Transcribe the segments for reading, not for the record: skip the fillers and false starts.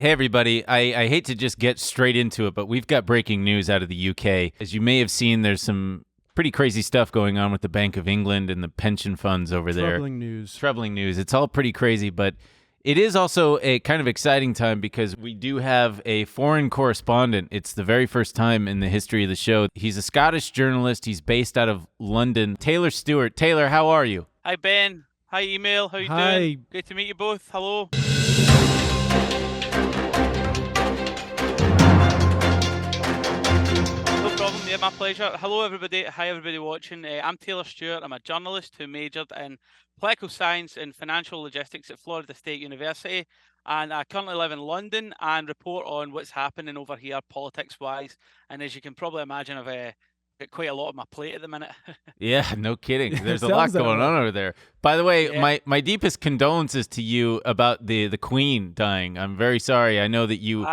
Hey, everybody. I hate to just get straight into it, but we've got breaking news out of the UK. As you may have seen, there's some pretty crazy stuff going on with the Bank of England and the pension funds over there. Troubling news. It's all pretty crazy, but it is also a kind of exciting time because we do have a foreign correspondent. It's the very first time in the history of the show. He's a Scottish journalist. He's based out of London. Taylor Stewart. Taylor, how are you? Hi, Ben. Hi, Emil. How you doing? Great to meet you both. Hello. No problem. Yeah, my pleasure. Hello, everybody. Hi, everybody watching. I'm Taylor Stewart. I'm a journalist who majored in political science and financial logistics at Florida State University. And I currently live in London and report on what's happening over here politics-wise. And as you can probably imagine, I've got quite a lot on my plate at the minute. Yeah, no kidding. There's a lot going on over there. By the way, Yeah. my deepest condolences to you about the Queen dying. I'm very sorry. I know that you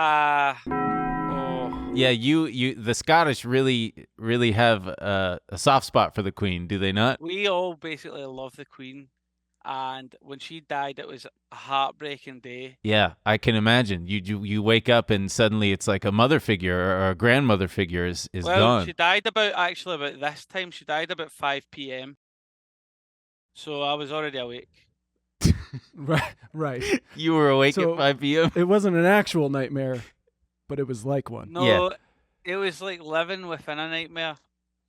Yeah, you the Scottish really have a soft spot for the Queen, do they not? We all basically love the Queen. And when she died, it was a heartbreaking day. Yeah, I can imagine. You wake up and suddenly it's like a mother figure or a grandmother figure is gone. She died about this time. She died about 5 p.m. So I was already awake. Right. You were awake at 5 p.m.? It wasn't an actual nightmare, but it was like one. No, It was like living within a nightmare.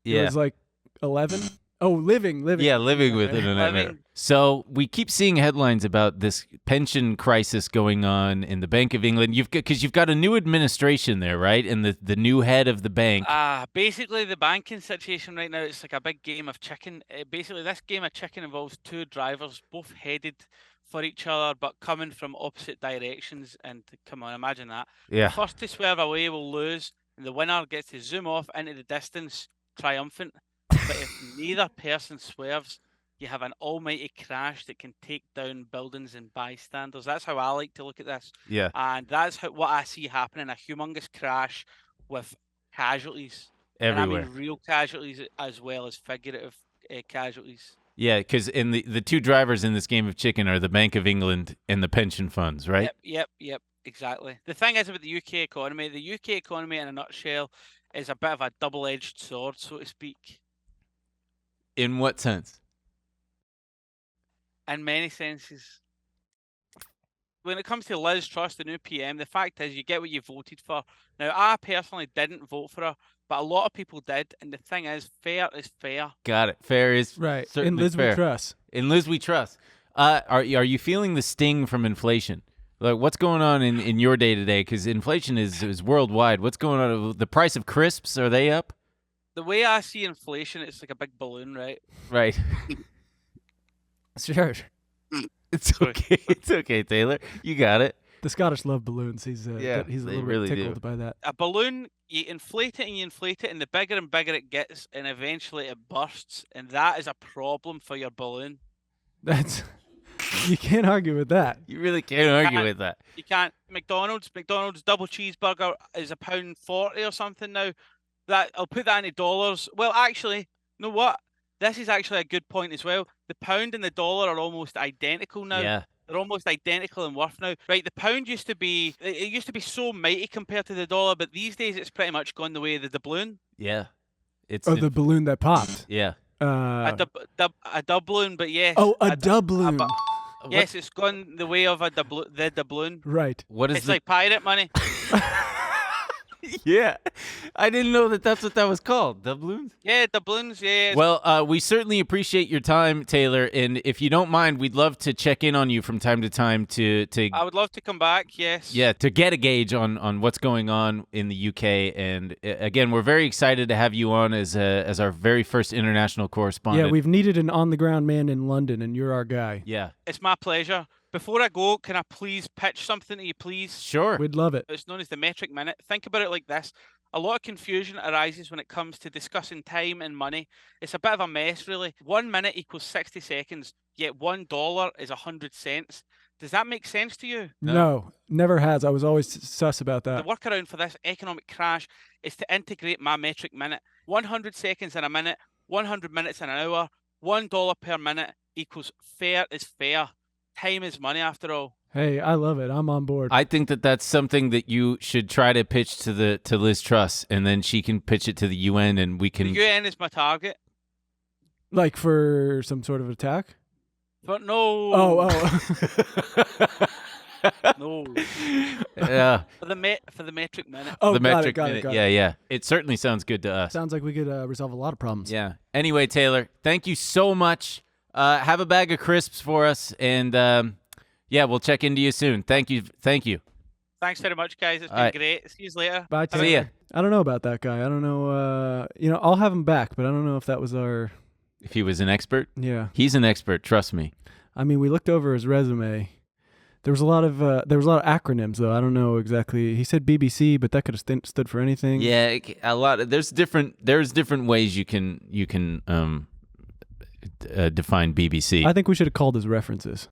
Yeah. It was like 11? Oh, living. Yeah, living within a nightmare. So we keep seeing headlines about this pension crisis going on in the Bank of England. Because you've got a new administration there, right? And the new head of the bank. Basically, the banking situation right now, it's like a big game of chicken. Basically, this game of chicken involves two drivers, both headed for each other, but coming from opposite directions. And come on, imagine that. Yeah. The first to swerve away will lose, and the winner gets to zoom off into the distance, triumphant. But if neither person swerves, you have an almighty crash that can take down buildings and bystanders. That's how I like to look at this. Yeah. And that's what I see happening, a humongous crash with casualties. Everywhere. And I mean real casualties as well as figurative casualties. Yeah, because in the two drivers in this game of chicken are the Bank of England and the pension funds, right? Yep, exactly. The thing is about the UK economy in a nutshell is a bit of a double-edged sword, so to speak. In what sense? In many senses. When it comes to Liz Truss, the new PM, the fact is you get what you voted for. Now, I personally didn't vote for her, but a lot of people did. And the thing is, fair is fair. Got it. Fair is right. In Liz fair. we trust. In Liz we trust. Are you feeling the sting from inflation? Like, what's going on in your day-to-day? Because inflation is worldwide. What's going on? The price of crisps, are they up? The way I see inflation, it's like a big balloon, right? Right. Sure. It's okay. It's okay, Taylor. You got it. The Scottish love balloons. He's a little bit tickled by that. A balloon, you inflate it, and the bigger and bigger it gets, and eventually it bursts, and that is a problem for your balloon. You can't argue with that. You really can't argue with that. You can't. McDonald's double cheeseburger is £1.40 or something now. I'll put that into dollars. Well, actually, you know what? This is actually a good point as well. The pound and the dollar are almost identical now. Yeah. They're almost identical in worth now. Right, the pound used to be so mighty compared to the dollar, but these days it's pretty much gone the way of the doubloon. Yeah. The balloon that popped. Yeah. A doubloon, but yes. Oh, a doubloon. Yes, it's gone the way of the doubloon. Right. It's like pirate money. Yeah, I didn't know that's what that was called. Doubloons? Yeah, doubloons, yeah. Well, we certainly appreciate your time, Taylor, and if you don't mind, we'd love to check in on you from time to time to I would love to come back, yes. Yeah, to get a gauge on what's going on in the UK, and again, we're very excited to have you on as our very first international correspondent. Yeah, we've needed an on-the-ground man in London, and you're our guy. Yeah. It's my pleasure. Before I go, can I please pitch something to you, please? Sure. We'd love it. It's known as the metric minute. Think about it like this. A lot of confusion arises when it comes to discussing time and money. It's a bit of a mess, really. 1 minute equals 60 seconds, yet $1 is 100 cents. Does that make sense to you? No, never has. I was always sus about that. The workaround for this economic crash is to integrate my metric minute. 100 seconds in a minute, 100 minutes in an hour, $1 per minute equals fair is fair. Time is money, after all. Hey, I love it. I'm on board. I think that that's something that you should try to pitch to Liz Truss, and then she can pitch it to the UN, and we can. The UN is my target. Like for some sort of attack? But no. Oh. No. Yeah. For the metric minute. Oh, the metric got minute. it. Yeah. It certainly sounds good to us. Sounds like we could resolve a lot of problems. Yeah. Anyway, Taylor, thank you so much. Have a bag of crisps for us, and we'll check into you soon. Thank you. Thanks very much, guys. It's been great. See you later. Bye, Taylor. See ya. I don't know about that guy. I don't know. I'll have him back, but I don't know if that was our. If he was an expert? Yeah. He's an expert, trust me. I mean, we looked over his resume. There was a lot of acronyms, though. I don't know exactly. He said BBC, but that could have stood for anything. Yeah, a lot. There's different ways you can define BBC. I think we should have called his references.